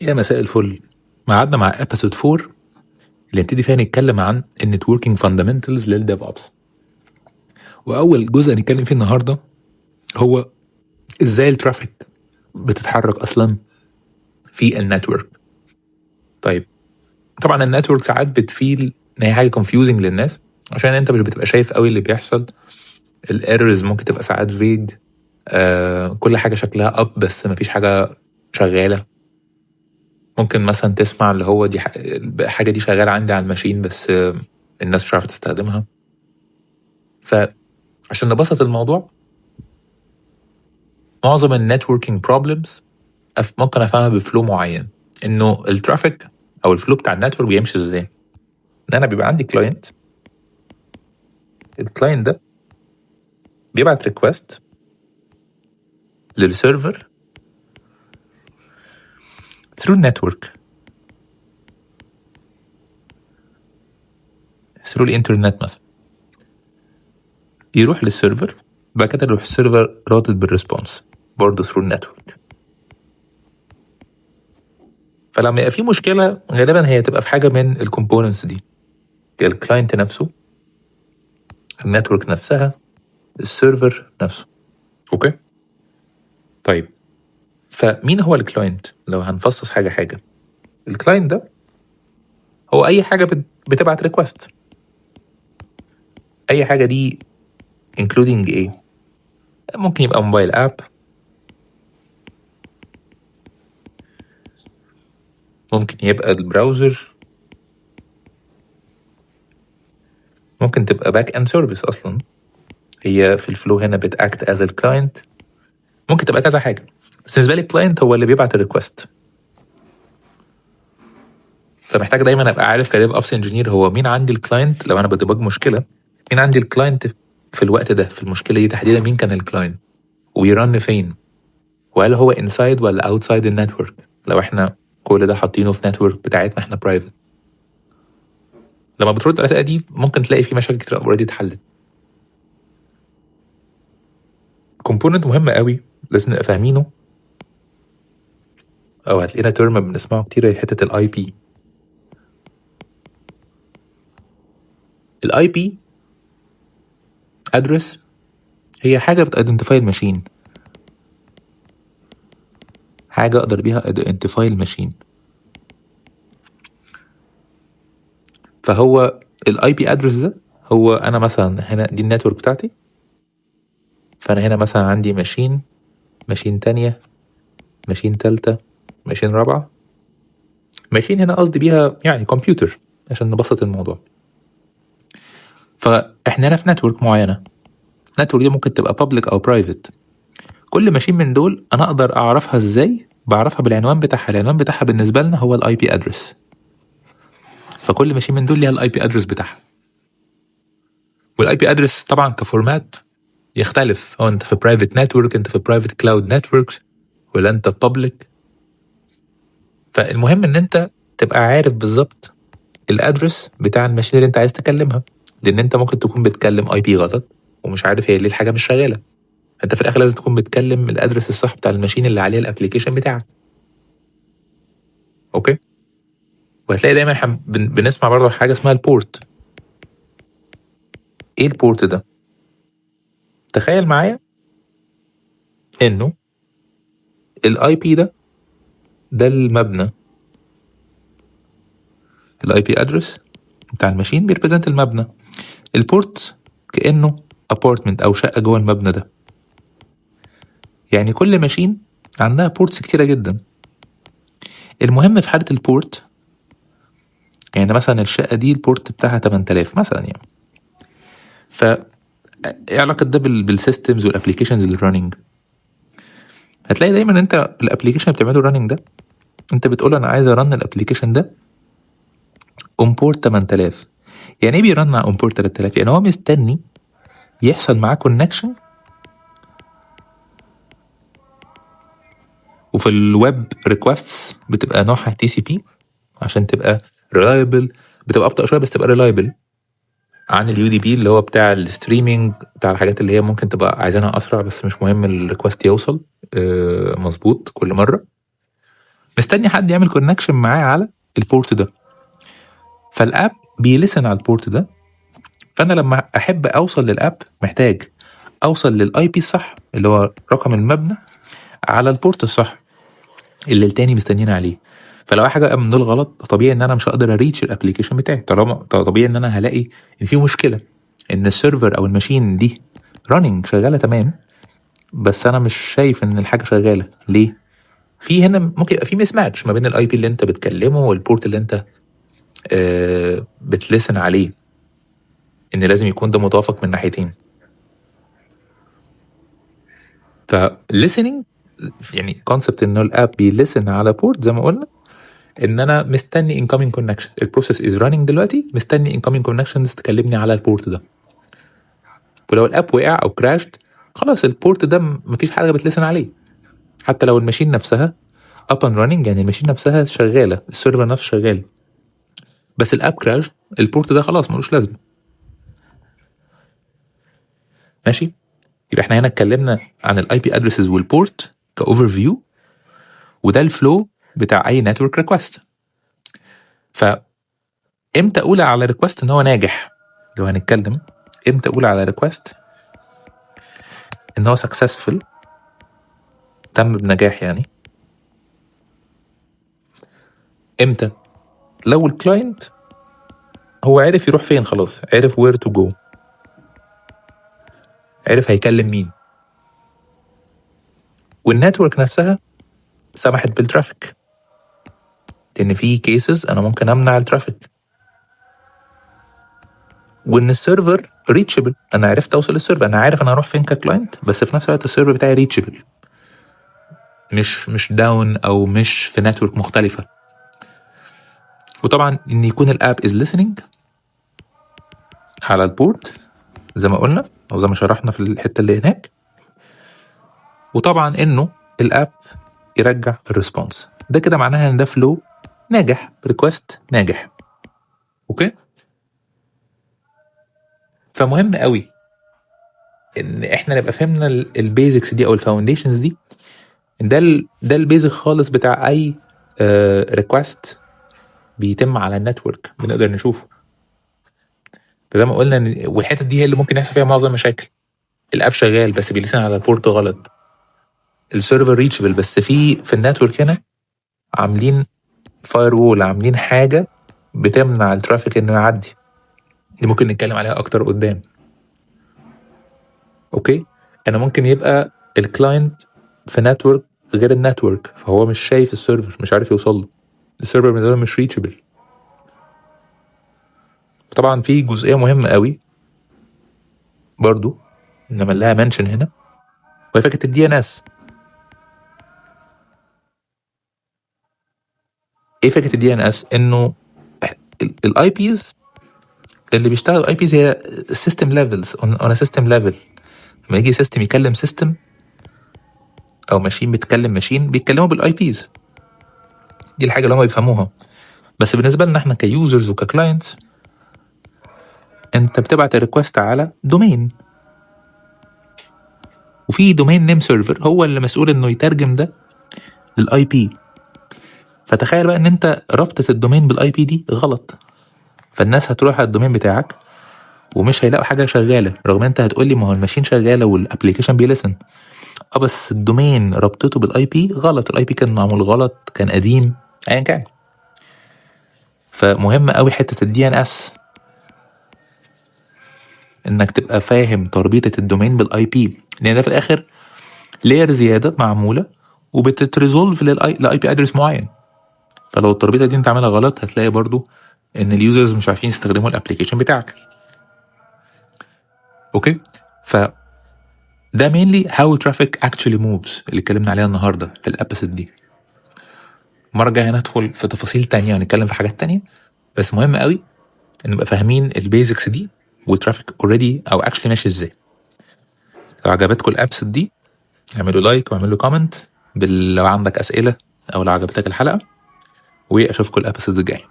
يا مساء الفل. قعدنا مع ابيسود 4 اللي نبتدي فيها نتكلم عن النتوركينج فاندامنتالز للديف اوبس. واول جزء هنتكلم فيه النهارده هو ازاي الترافيك بتتحرك اصلا في النتورك. طيب طبعا النتورك ساعات بتفيل ان هي حاجه كونفيوزنج للناس عشان انت مش بتبقى شايف قوي اللي بيحصل. الايرورز ممكن تبقى ساعات فيج، كل حاجه شكلها اب بس مفيش حاجه شغاله. ممكن مثلا تسمع اللي هو دي حاجه دي شغاله عندي على الماشين بس الناس مش عارفه تستخدمها. فعشان نبسط الموضوع، معظم النتوركينج بروبلمز ممكن افهمها بفلو معين، انه الترافيك او الفلو بتاع النتورك بيمشي ازاي. ان انا بيبقى عندي كلاينت، الكلاينت ده بيبعت ريكوست للسيرفر through network through الانترنت مثلا، يروح للسيرفر، بعد كده يروح السيرفر رادد بالريسبونس برضه through النتورك. فلما يبقى في مشكله غالبا هي تبقى في حاجه من الكومبوننتس دي، الكلاينت نفسه، النتورك نفسها، السيرفر نفسه. اوكي طيب، فمين هو الكلاينت؟ لو هنفصص حاجه، الكلاينت ده هو اي حاجه بتبعت ريكوست. اي حاجه دي including ايه؟ ممكن يبقى موبايل اب، ممكن يبقى البراوزر، ممكن تبقى باك اند سيرفيس اصلا هي في الفلو هنا بتاكت از الكلاينت، ممكن تبقى كذا حاجه. بس بالنسبه لي الكلاينت هو اللي بيبعت الريكوست. فمحتاج دايما ابقى عارف كديف ابس انجينير هو مين عندي الكلاينت. لو انا بديبج مشكله، مين عندي الكلاينت في الوقت ده، في المشكله دي تحديدا مين كان الكلاينت ويرن فين، وهل هو انسايد ولا اوتسايد النتورك. لو احنا كل ده حاطينه في نتورك بتاعتنا احنا برايفت، لما بترد على الاسئله دي ممكن تلاقي في مشاكل كتير اوريدي اتحلت. كومبوننت مهم قوي لازم نبقى فاهمينه، او هتلاقينا ترم بنسمعه كتير، هي حته الاي بي. الاي بي ادرس هي حاجه بتايدنتيفاي الماشين، حاجه اقدر بيها ايدنتيفاي الماشين. فهو الاي بي ادرس ده هو انا مثلا هنا دي النتورك بتاعتي، فانا هنا مثلا عندي ماشين تانية، ماشين تالتة، ماشين رابعة. ماشين هنا قصدي بيها يعني كمبيوتر عشان نبسط الموضوع. فاحنا هنا في نتورك معينة، النتورك دي ممكن تبقى public او private. كل ماشين من دول انا اقدر اعرفها ازاي؟ بعرفها بالعنوان بتاعها. العنوان بتاعها بالنسبة لنا هو الاي بي ادرس. فكل ماشين من دول ليها الاي بي ادرس بتاعها، والاي بي ادرس طبعا كفورمات يختلف. هو انت في برايفت نتورك، انت في برايفت كلاود نتوركس، ولا انت بابليك. فالمهم ان انت تبقى عارف بالظبط الادرس بتاع الماشين اللي انت عايز تكلمها، لان انت ممكن تكون بتكلم اي بي غلط ومش عارف هي ليه الحاجه مش شغاله. انت في الاخر لازم تكون بتكلم الادرس الصح بتاع الماشين اللي عليه الابليكيشن بتاعك. اوكي، وهتلاقي دايما احنا بنسمع برضه حاجه اسمها البورت. ايه البورت ده؟ تخيل معايا انه الاي بي ده المبنى، الاي بي ادرس بتاع الماشين بيريبريزنت المبنى، البورت كانه ابارتمنت او شقه جوه المبنى ده. يعني كل ماشين عندها بورتس كتيره جدا. المهم في حاله البورت، يعني مثلا الشقه دي البورت بتاعها 8000 مثلا يعني. ف ايه علاقه ده بالسيستمز والابلكيشنز اللي راننج؟ هتلاقي دايما انت الابلكيشن بتعمله راننج ده، انت بتقول انا عايز ارن الابلكيشن ده اون بورت 8000. يعني ايه بيرن على اون بورت 3000؟ يعني هو مستني يحصل معاه كونكشن. وفي الويب ريكوستس بتبقى نوعها تي سي بي عشان تبقى ريلايبل، بتبقى ابطأ شويه بس تبقى ريلايبل عن اليو دي بي اللي هو بتاع الستريمينج، بتاع الحاجات اللي هي ممكن تبقى عايزينها اسرع بس مش مهم الريكوست يوصل مظبوط كل مره. مستني حد يعمل كونكشن معاه على البورت ده، فالاب بيلسن على البورت ده. فانا لما احب اوصل للاب محتاج اوصل للاي بي الصح اللي هو رقم المبنى على البورت الصح اللي التاني مستنيين عليه. فلو اي حاجه من دول غلط طبيعي ان انا مش هقدر اريتش الابلكيشن بتاعي، طالما طبيعي ان انا هلاقي ان في مشكله، ان السيرفر او الماشين دي راننج شغاله تمام بس انا مش شايف ان الحاجه شغاله. ليه؟ في هنا ممكن يبقى في مس ماتش ما بين الاي بي اللي انت بتكلمه والبورت اللي انت بتلسن عليه، ان لازم يكون ده متوافق من ناحيتين. فليسننج يعني كونسبت انه الاب بيلسن على بورت زي ما قلنا، ان انا مستني incoming connections، البروسيس از راننج دلوقتي مستني incoming connections تكلمني على البورت ده. ولو الاب وقع او كراشت خلاص البورت ده مفيش حاجه بتلسن عليه، حتى لو الماشين نفسها up and running، يعني الماشين نفسها شغاله، السيرفر نفسه شغال، بس الاب كراش البورت ده خلاص ملوش لازمه. ماشي، يبقى احنا هنا اتكلمنا عن الاي بي ادريسز والبورت كاوفر فيو، وده الفلو بتاع اي نتورك ريكوست. فامتى اقول على ريكوست ان هو ناجح؟ لو هنتكلم امتى اقول على ريكوست ان هو سكسسفul، تم بنجاح يعني، امتى؟ لو الكلاينت هو عرف يروح فين، خلاص عرف where to go، عرف هيكلم مين، والنتورك نفسها سمحت بالترافيك، لان في كيسز انا ممكن امنع الترافيك، وان السيرفر ريتشبل، انا عرفت اوصل للسيرفر، انا عارف انا هروح فين ككلاينت، بس في نفس الوقت السيرفر بتاعي ريتشبل، مش داون او مش في نتورك مختلفه. وطبعا ان يكون الاب از listening على البورت زي ما قلنا او زي ما شرحنا في الحته اللي هناك، وطبعا انه الاب يرجع الريسبونس. ده كده معناها ان ده فلو ناجح، ريكوست ناجح. اوكي، فمهم قوي ان احنا نبقى فهمنا البيزكس دي او الفاونديشنز دي. ده البيزك خالص بتاع اي ريكوست بيتم على النتورك بنقدر نشوفه. فزي ما قلنا والحته دي هي اللي ممكن يحصل فيها معظم المشاكل. الاب شغال بس بيلسن على البورت غلط، السيرفر ريتشبل بس في النتورك هنا عاملين فاير وول، عاملين حاجه بتمنع الترافيك انه يعدي. دي ممكن نتكلم عليها اكتر قدام. اوكي، انا ممكن يبقى الكلاينت في نتورك غير النتورك، فهو مش شايف السيرفر، مش عارف يوصل له، السيرفر بالنسبه له مش ريتشبل. طبعا في جزئيه مهمه قوي برضو نعمل لها منشن هنا، وهي فكره الدي ان اس. ايه فكره الدي ان اس؟ انه الاي بيز اللي بيشتغل الاي بيز هي سيستم ليفلز اون سيستم ليفل. لما يجي سيستم يكلم سيستم او ماشين بتكلم ماشين بيتكلموا بالاي بيز، دي الحاجه اللي هم بيفهموها. بس بالنسبه لنا احنا كيوزرز وككلاينتس، انت بتبعت الريكوست على دومين، وفي دومين نيم سيرفر هو اللي مسؤول انه يترجم ده للاي بي. فتخيل بقى ان انت ربطت الدومين بالاي بي دي غلط، فالناس هتروح على الدومين بتاعك ومش هيلاقوا حاجه شغاله، رغم انت هتقولي ما هو الماشين شغاله والابلكيشن بيلسن، بس الدومين ربطته بالاي بي غلط، الاي بي كان معمول غلط، كان قديم، ايا كان. فمهم قوي حته الدي ان اس، انك تبقى فاهم تربيطه الدومين بالاي بي، لان ده في الاخر لاير زياده معموله وبتتريزولف لاي بي ادرس معين. فلو التربيطه دي انت عاملها غلط هتلاقي برضو ان اليوزرز مش عارفين يستخدموا الابلكيشن بتاعك. اوكي، ف ده mainly how traffic actually moves اللي اتكلمنا عليها النهارده في الابيسود دي. المره الجايه هندخل في تفاصيل تانية ونتكلم في حاجات تانية، بس مهم قوي ان نبقى فاهمين البيزكس دي والترافيك اوريدي او اكشلي ماشي ازاي. لو عجبتكم الابيسود دي اعملوا لايك واعملوا كومنت لو عندك اسئله او لو عجبتك الحلقه، واشوفكم الابيسود الجاي.